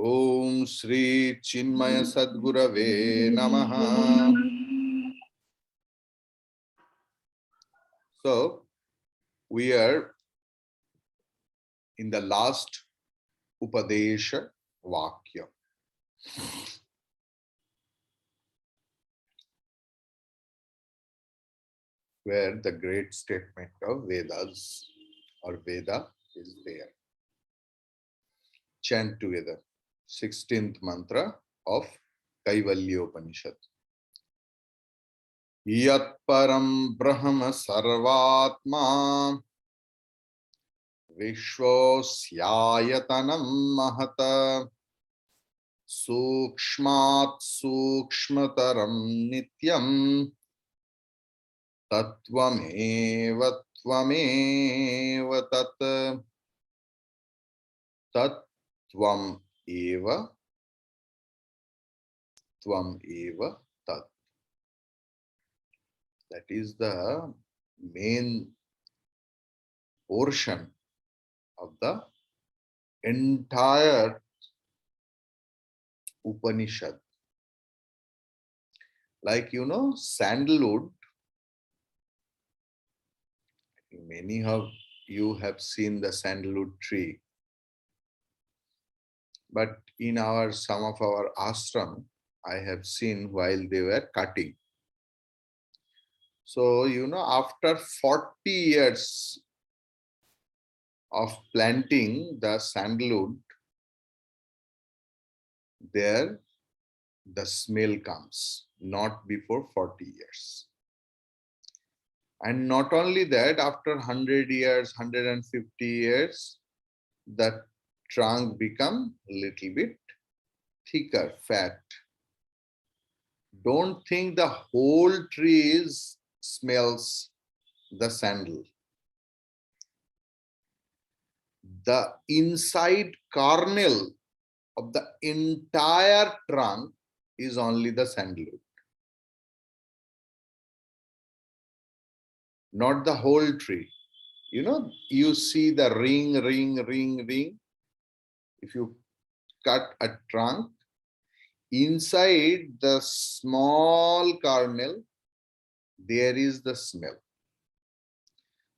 Om Shri Chinmaya Sadgurave Namaha. So, we are in the last Upadesha Vakya. Where the great statement of Vedas or Veda is there. Chant together. 16th mantra of Kaivalya Upanishad. Yat param brahma sarvatma vishvosyayatanam mahata sukshmat sukshmataram nityam tattvameva tvameva tat tattvam eva tat. That is the main portion of the entire Upanishad. Like, sandalwood. Many of you have seen the sandalwood tree. But in some of our ashram, I have seen while they were cutting. So, after 40 years of planting the sandalwood, there the smell comes, not before 40 years. And not only that, after 100 years, 150 years, the trunk become a little bit thicker, fat. Don't think the whole tree smells the sandal. The inside kernel of the entire trunk is only the sandalwood. Not the whole tree. You see the ring. If you cut a trunk, inside the small kernel, there is the smell.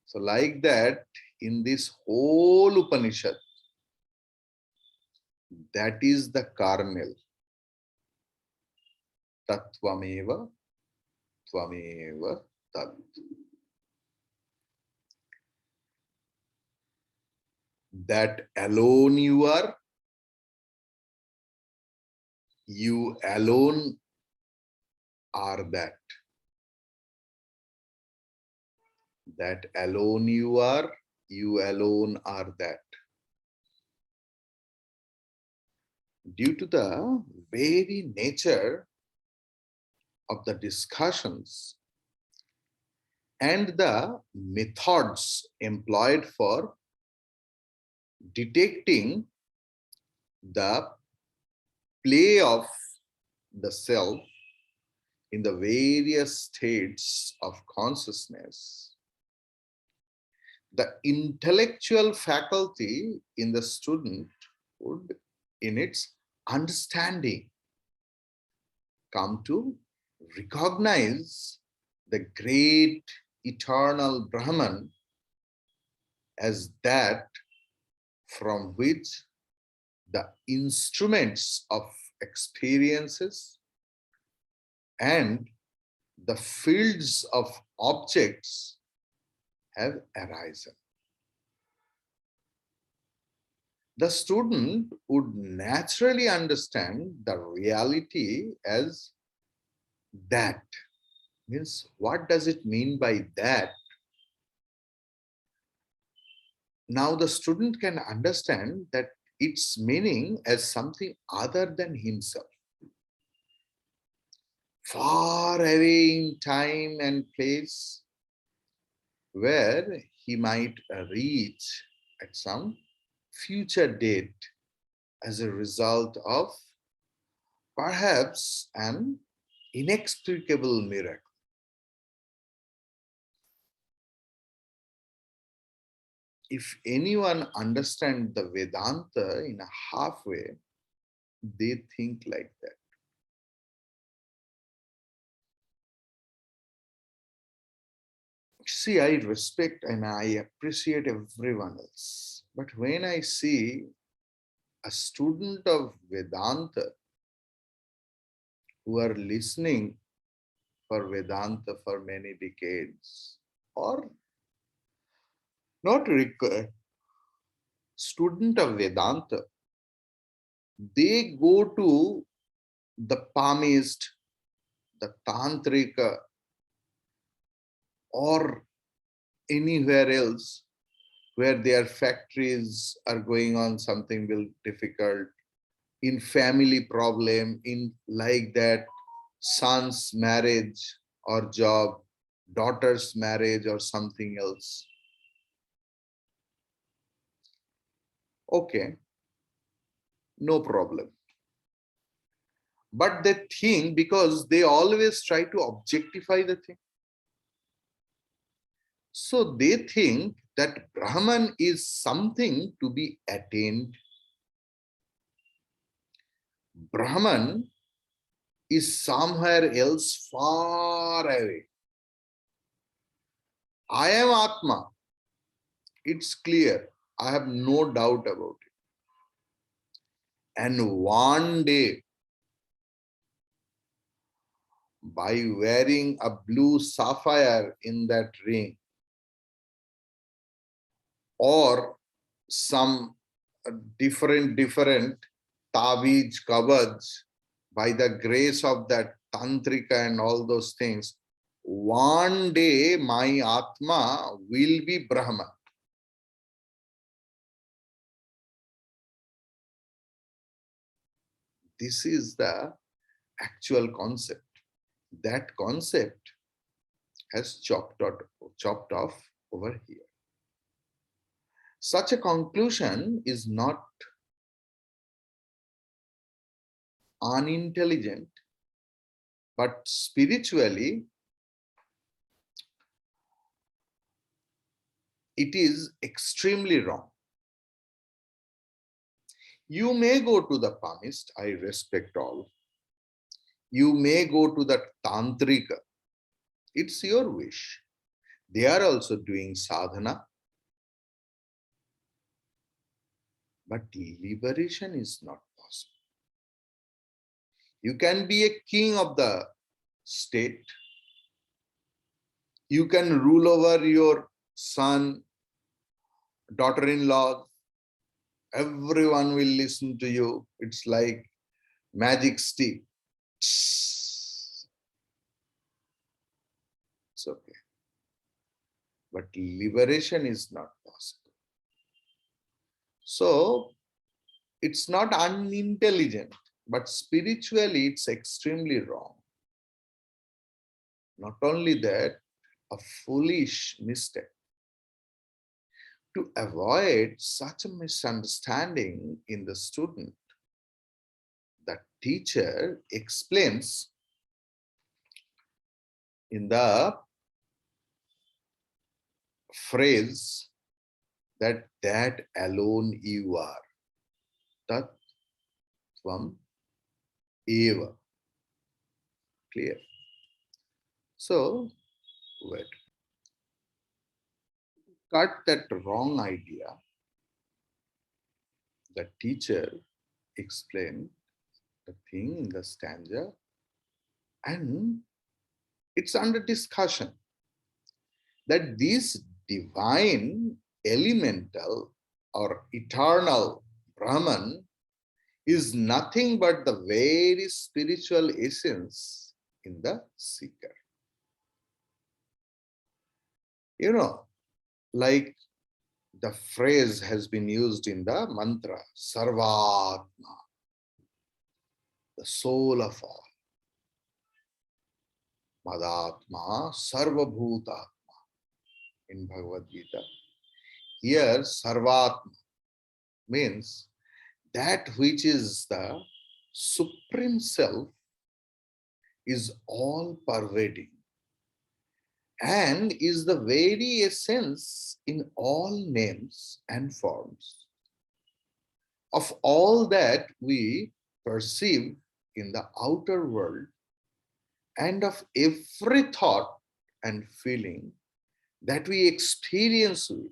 So like that, in this whole Upanishad, that is the kernel. Tattvameva tat. That alone you are. You alone are that. That alone you are. You alone are that. Due to the very nature of the discussions and the methods employed for detecting the play of the self in the various states of consciousness, the intellectual faculty in the student would, in its understanding, come to recognize the great eternal Brahman as that from which the instruments of experiences and the fields of objects have arisen. The student would naturally understand the reality as that. Means, what does it mean by that? Now the student can understand that its meaning as something other than himself. Far away in time and place, where he might reach at some future date as a result of perhaps an inexplicable miracle. If anyone understands the Vedanta in a halfway, they think like that. See, I respect and I appreciate everyone else. But when I see a student of Vedanta who are listening for Vedanta for many decades, or not required, student of Vedanta, they go to the palmist, the tantrika, or anywhere else where their factories are going on something will difficult, in family problem, in like that, son's marriage or job, daughter's marriage or something else. Okay, no problem. But they think, because they always try to objectify the thing. So they think that Brahman is something to be attained. Brahman is somewhere else far away. I am Atma. It's clear. I have no doubt about it. And one day, by wearing a blue sapphire in that ring, or some different taviz kavach, by the grace of that tantrika and all those things, one day my Atma will be Brahman. This is the actual concept. That concept has chopped off over here. Such a conclusion is not unintelligent, but spiritually, it is extremely wrong. You may go to the palmist, I respect all. You may go to the tantrika. It's your wish. They are also doing sadhana. But liberation is not possible. You can be a king of the state. You can rule over your son, daughter-in-law. Everyone will listen to you. It's like magic stick. It's okay. But liberation is not possible. So it's not unintelligent, but spiritually it's extremely wrong. Not only that, a foolish mistake. To avoid such a misunderstanding in the student, the teacher explains in the phrase that alone you are. Tat tvam eva. Clear? So, wait. Cut that wrong idea. The teacher explained the thing in the stanza, and it's under discussion that this divine, elemental, or eternal Brahman is nothing but the very spiritual essence in the seeker. You know, like the phrase has been used in the mantra, Sarvatma, the soul of all. Madatma Sarvabhutatma in Bhagavad Gita. Here, Sarvatma means that which is the supreme self is all pervading and is the very essence in all names and forms of all that we perceive in the outer world and of every thought and feeling that we experience with.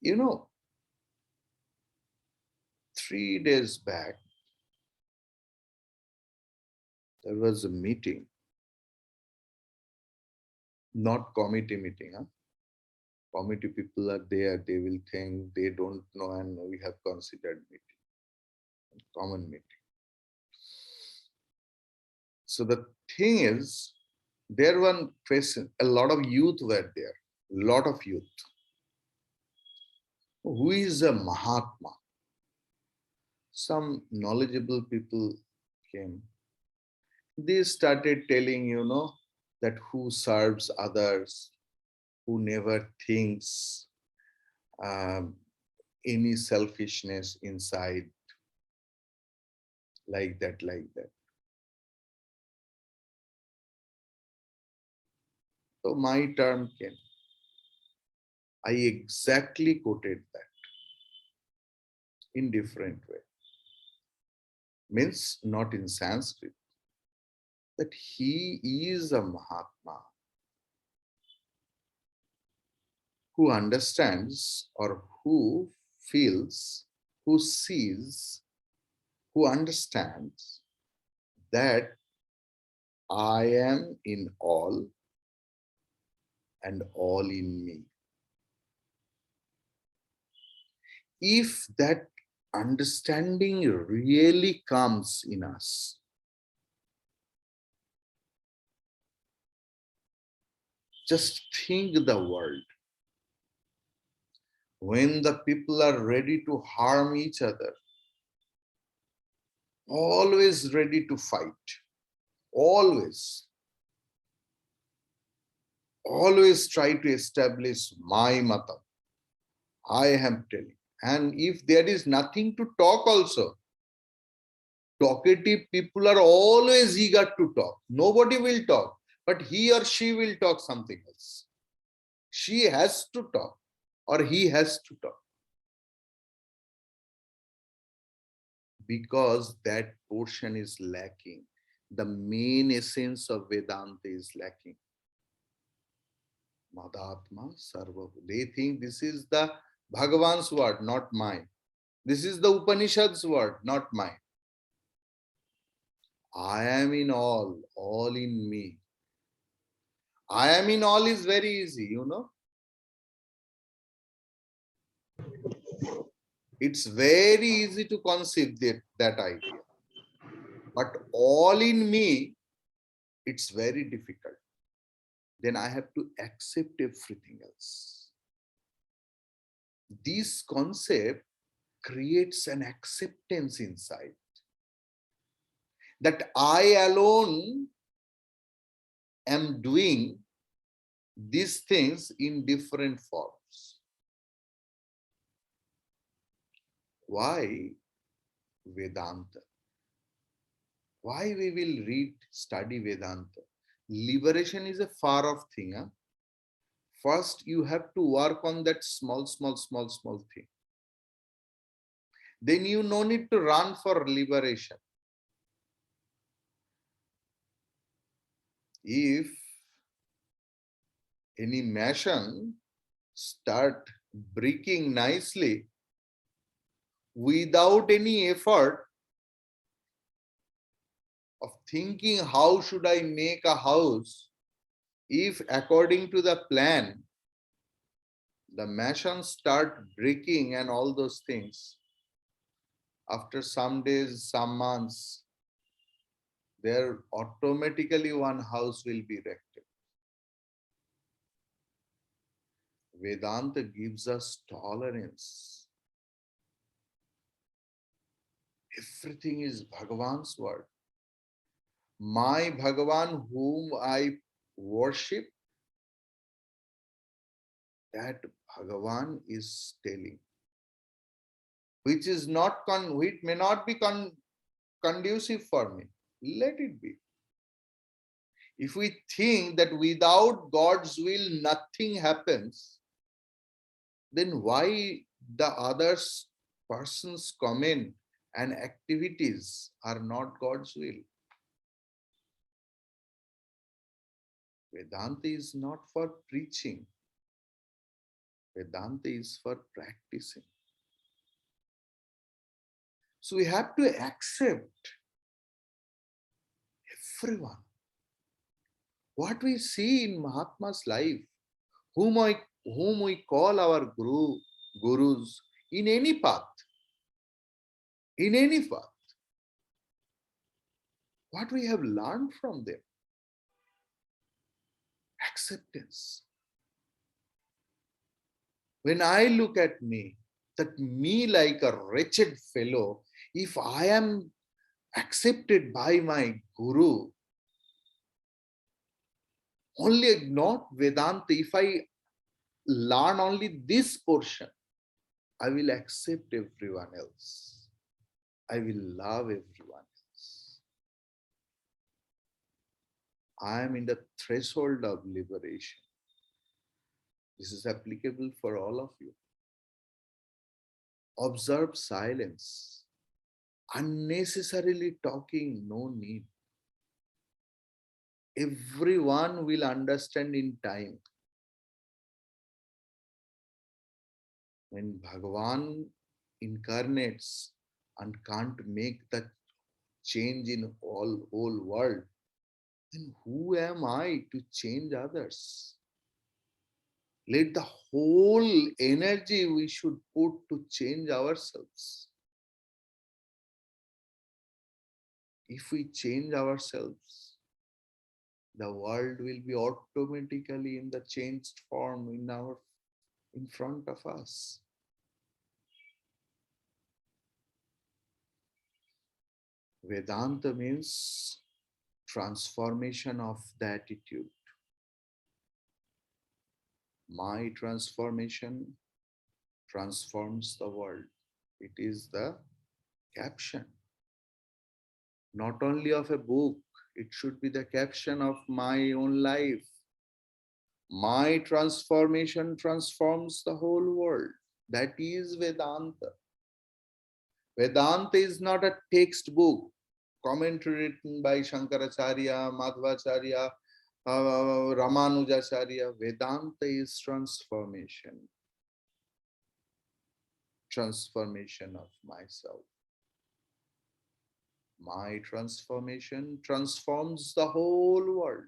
You know, 3 days back, there was a meeting, not committee meeting. Huh? Committee people are there, they will think they don't know, and we have considered meeting, common meeting. So the thing is, there one question, a lot of youth were there, lot of youth. Who is a Mahatma? Some knowledgeable people came. They started telling, that who serves others, who never thinks um, any selfishness inside, like that, like that. So my term came. I exactly quoted that in different way. Means not in Sanskrit. That he is a Mahatma who understands or who feels, who sees, who understands that I am in all and all in me. If that understanding really comes in us, just think the world. When the people are ready to harm each other, always ready to fight, always try to establish my mata. I am telling. And if there is nothing to talk also, talkative people are always eager to talk. Nobody will talk, but he or she will talk something else. She has to talk or he has to talk. Because that portion is lacking. The main essence of Vedanta is lacking. Madatma Sarva. They think this is the Bhagavan's word, not mine. This is the Upanishad's word, not mine. I am in all in me. I am in all is very easy, It's very easy to conceive that idea. But all in me, it's very difficult. Then I have to accept everything else. This concept creates an acceptance inside that I alone am doing these things in different forms. Why Vedanta? Why we will study Vedanta? Liberation is a far off thing. Huh? First, you have to work on that small thing. Then you no need to run for liberation. If any machine start breaking nicely without any effort of thinking how should I make a house, if according to the plan the machine start breaking and all those things, after some days, some months, there automatically one house will be erected. Vedanta gives us tolerance. Everything is Bhagavan's word. My Bhagavan whom I worship, that Bhagavan is telling, which is not which may not be conducive for me. Let it be. If we think that without God's will nothing happens, then why the others person's comment and activities are not God's will. Vedanta is not for preaching. Vedanta is for practicing. So we have to accept everyone. What we see in Mahatma's life, whom we call our gurus, in any path, what we have learned from them, acceptance. When I look at me, that me like a wretched fellow, if I am accepted by my guru, only not Vedanta, if I learn only this portion, I will accept everyone else. I will love everyone else. I am in the threshold of liberation. This is applicable for all of you. Observe silence. Unnecessarily talking, no need. Everyone will understand in time. When Bhagavan incarnates and can't make the change in whole world, then who am I to change others? Let the whole energy we should put to change ourselves. If we change ourselves, the world will be automatically in the changed form in front of us. Vedanta means transformation of the attitude. My transformation transforms the world. It is the caption, not only of a book, it should be the caption of my own life. My transformation transforms the whole world. That is Vedanta. Vedanta is not a textbook, commentary written by Shankaracharya, Madhvacharya, Ramanujacharya. Vedanta is transformation of myself. My transformation transforms the whole world.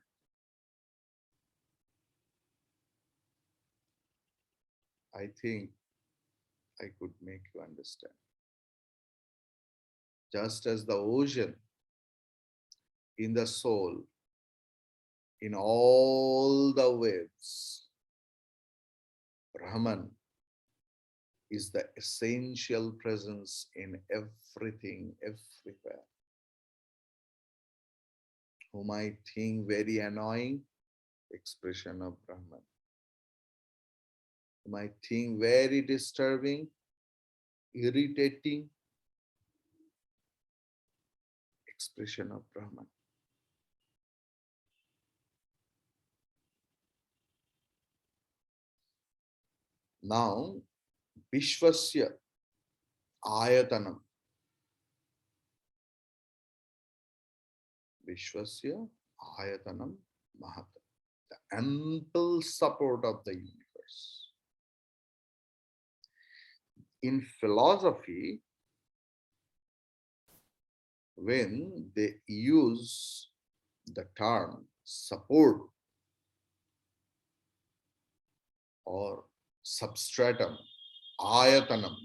I think I could make you understand. Just as the ocean in the soul, in all the waves, Brahman is the essential presence in everything, everywhere. Whom I think very annoying, expression of Brahman. Whom I think very disturbing, irritating, expression of Brahman. Now, Vishwasya Ayatanam. Vishwasya Ayatanam Mahata. The ample support of the universe. In philosophy, when they use the term support or substratum, ayatanam,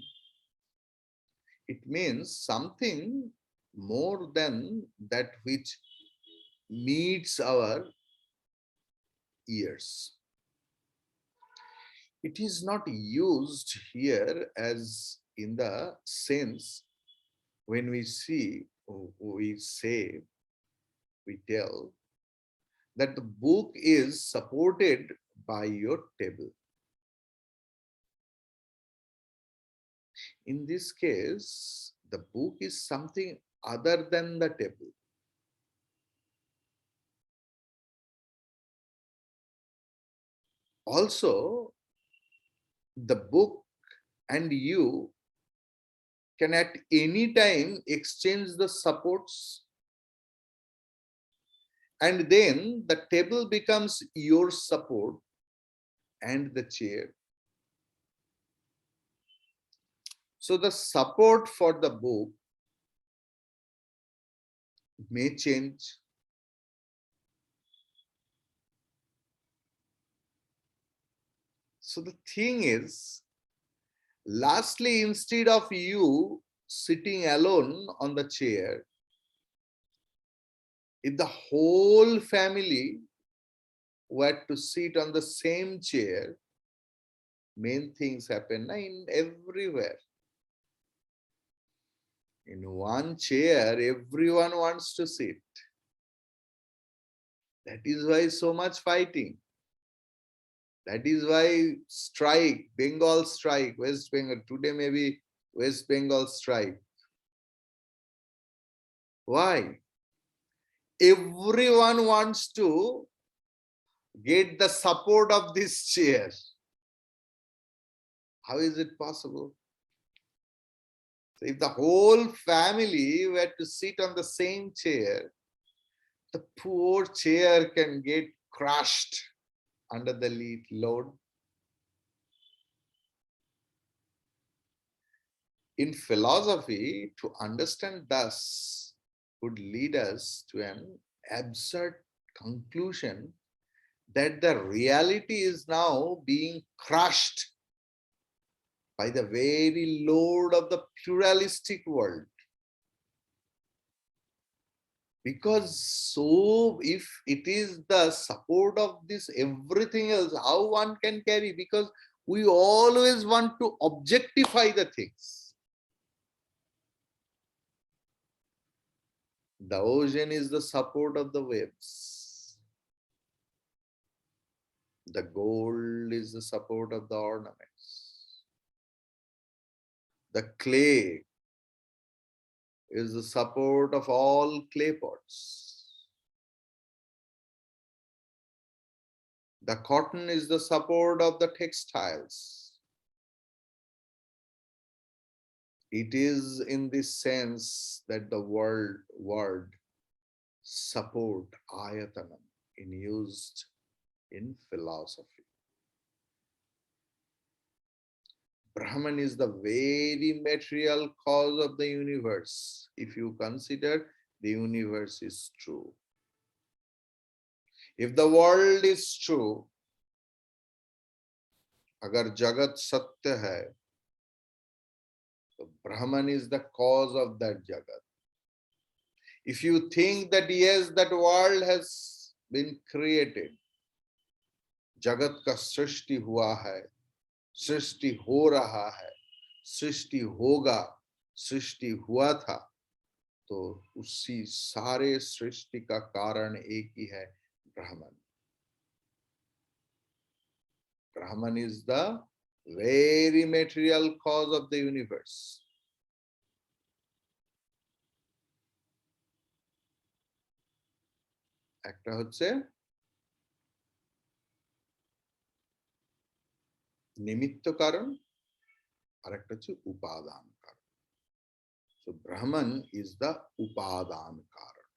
it means something more than that which meets our ears. It is not used here as in the sense when we say, we tell that the book is supported by your table. In this case, the book is something other than the table. Also, the book and you can at any time exchange the supports, and then the table becomes your support and the chair. So the support for the book may change. So the thing is, lastly, instead of you sitting alone on the chair, if the whole family were to sit on the same chair, main things happen in everywhere. In one chair, everyone wants to sit. That is why so much fighting. That is why strike, Bengal strike, West Bengal, today maybe West Bengal strike. Why? Everyone wants to get the support of this chair. How is it possible? So if the whole family were to sit on the same chair, the poor chair can get crushed under the load. In philosophy, to understand thus would lead us to an absurd conclusion that the reality is now being crushed by the very load of the pluralistic world. Because so if it is the support of this everything else, how one can carry? Because we always want to objectify the things. The ocean is the support of the waves. The gold is the support of the ornaments. The clay is the support of all clay pots. The cotton is the support of the textiles. It is in this sense that the word support, ayatanam, is used in philosophy. Brahman is the very material cause of the universe, if you consider the universe is true. If the world is true, agar jagat satya hai, so Brahman is the cause of that jagat. If you think that yes, that world has been created, jagat ka srishti hua hai, सृष्टि हो रहा है, सृष्टि होगा, सृष्टि हुआ था, तो उसी सारे सृष्टि का कारण एक ही है, ब्राह्मण. Brahman is the very material cause of the universe. একটা হচ্ছে নিমিত্ত কারণ, আর একটা হচ্ছে উপাদান কারণ. So Brahman is the upadan karan.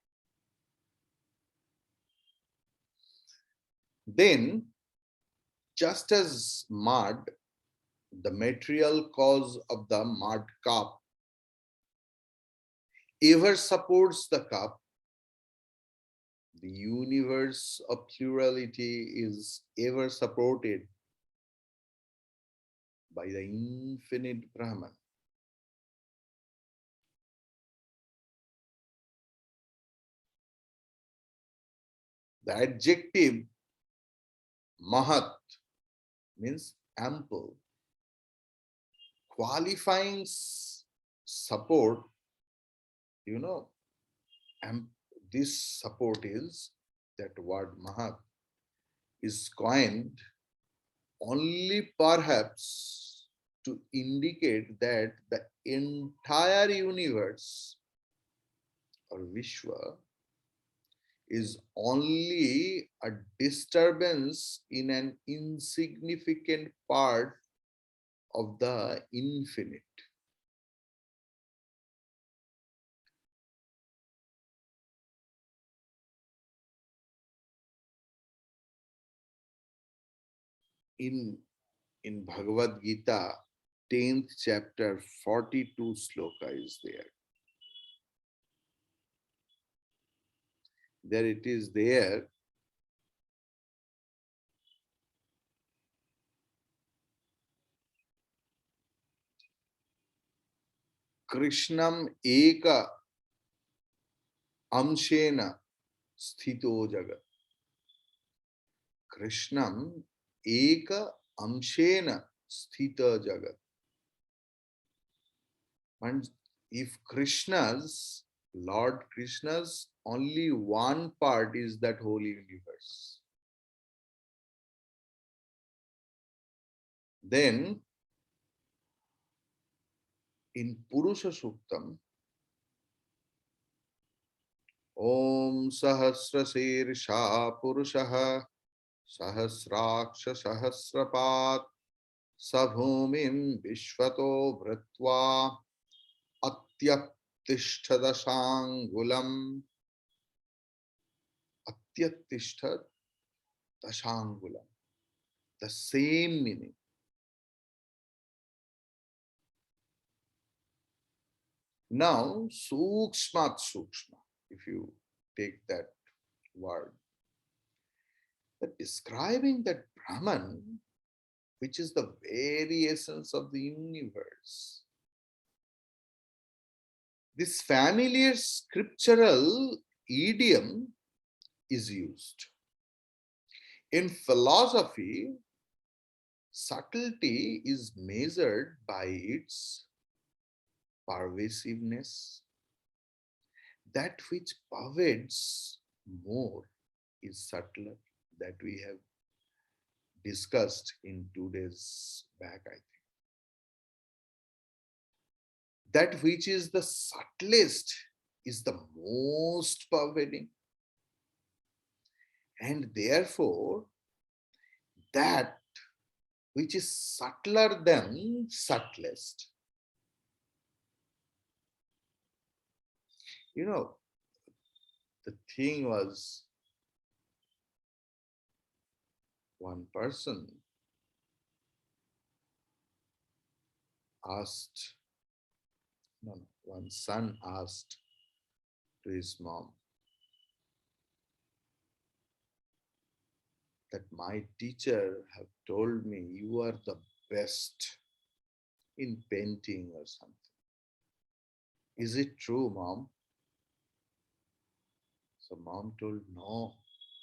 Then, just as mud, the material cause of the mud cup, ever supports the cup, the universe of plurality is ever supported by the infinite Brahman. The adjective mahat means ample, qualifying support, this support is, that word mahat is coined only perhaps to indicate that the entire universe or Vishwa is only a disturbance in an insignificant part of the infinite. In Bhagavad Gita, 10th chapter, 42 sloka is there. There it is there. Krishnam eka amshena sthito jagat. Krishnam eka amshena sthita jagat. And if Krishna's, Lord Krishna's only one part is that whole universe, then in Purusha Suktam, Om Sahasrashirsha Purushaha Sahasraksha Sahasrapat Sabhumim Vishvato Vritva Atyattishtadashangulam. Atyattishtadashangulam. The same meaning. Now, Sukshmat Sukshma, if you take that word, that describing that Brahman, which is the very essence of the universe. This familiar scriptural idiom is used. In philosophy, subtlety is measured by its pervasiveness. That which pervades more is subtler, that we have discussed in 2 days back, I think. That which is the subtlest is the most pervading. And therefore, that which is subtler than subtlest. You know, the thing was, one person asked, one son asked to his mom that my teacher have told me you are the best in painting or something. Is it true, mom? So mom told, no,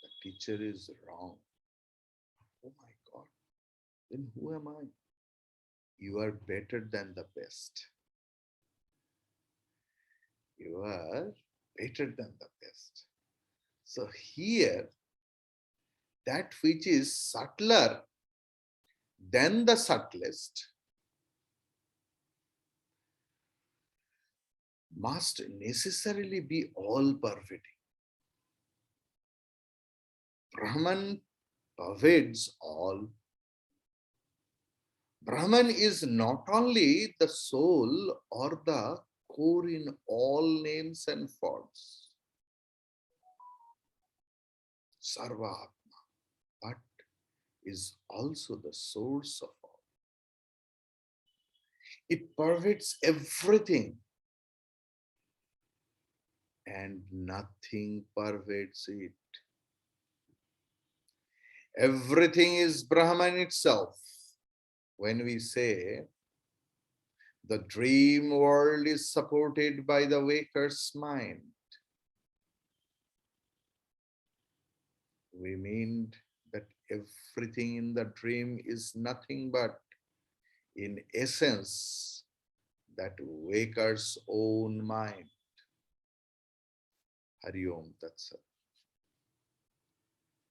the teacher is wrong. Oh my God, then who am I? You are better than the best. You are better than the best. So here, that which is subtler than the subtlest must necessarily be all pervading. Brahman pervades all. Brahman is not only the soul or the core in all names and forms, Sarva Atma, but is also the source of all. It pervades everything and nothing pervades it. Everything is Brahman itself. When we say the dream world is supported by the waker's mind, we mean that everything in the dream is nothing but, in essence, that waker's own mind. Hari Om Tat Sat.